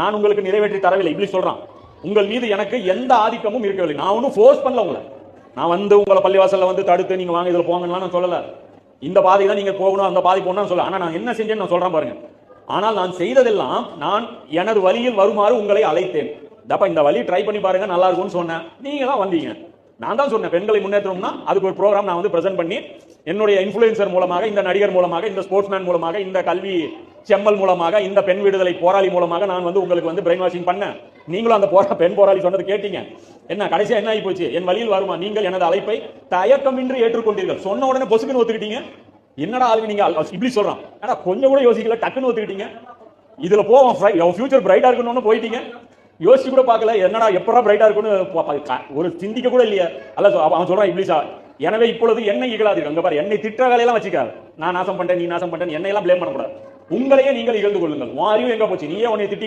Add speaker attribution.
Speaker 1: நான் உங்களுக்கு நிறைவேற்றி தரவில்லை இப்படி சொல்றான். உங்கள் மீது எனக்கு எந்த ஆதிக்கமும் இருக்கவில்லை. நான் ஒன்னும் ஃபோர்ஸ் பண்ணல உங்களை. நான் வந்து உங்களை பள்ளிவாசல்ல வந்து தடுத்து நீங்க வாங்க இதுல போங்கன்னு நான் சொல்லல. இந்த பாதை தான் நீங்க போகணும், அந்த பாதை போகணும்னு சொல்ல. ஆனா நான் என்ன செஞ்சேன்னு நான் சொல்றேன் பாருங்க. ஆனால் நான் செய்ததெல்லாம் நான் எனது வழியில் வருமாறு உங்களை அழைத்தேன். தப்பா இந்த வழி ட்ரை பண்ணி பாருங்க நல்லா இருக்கும்னு சொன்னேன். நீங்க தான் வந்தீங்க. நான் தான் சொன்னேன் பெண்களை முன்னேற்றணும்னா அதுக்கு ஒரு ப்ரோக்ராம் நான் வந்து பிரசன்ட் பண்ணி என்னுடைய இன்ஃபுளுசர் மூலமாக, இந்த நடிகர் மூலமாக, இந்த ஸ்போர்ட்ஸ்மேன் மூலமாக, இந்த கல்வி செம்மல் மூலமாக, இந்த பெண் விடுதலை போராளி மூலமாக நான் வந்து உங்களுக்கு வந்து பிரெயின் வாஷிங் பண்ணேன். நீங்களும் அந்த பெண் போராளி சொன்னது கேட்டீங்க. என்ன கடைசியா என்ன ஆகி போச்சு? என் வழியில் வருமா நீங்கள் எனது அழைப்பை தயக்கமின்றி ஏற்றுக்கொண்டீர்கள். சொன்ன உடனே பொசுக்குன்னு ஒத்துக்கிட்டீங்க. என்னடா ஆளுங்க நீங்க இப்படி சொல்றான். ஆனா கொஞ்சம் கூட யோசிக்கல, டக்குன்னு ஒத்துக்கிட்டீங்க. இதுல போவோம் ஃபியூச்சர் பிரைட்டா இருக்கணும்னு போயிட்டீங்க. யோசிச்சு கூட பார்க்கல. என்னடா எப்படா பிரைட்டா இருக்குன்னு ஒரு சிந்திக்க கூட இல்லையா? அல்ல அவன் சொல்றான் இப்ளீஸா. எனவே இப்பொழுது என்னை இகழாதீர்கள். அங்க பாரு, என்னை திட்ட வேலையெல்லாம் வச்சுக்காது. நான் நாசம் பண்ணிட்டேன், நீ நாசம் பண்ணிட்டேன், என்னை எல்லாம் பிளேம் பண்ணக்கூடாது. உங்களையே நீங்கள் இகழ்ந்து கொள்ளுங்கள். உன் அறிவு எங்க போச்சு? நீயே உன்னை திட்டி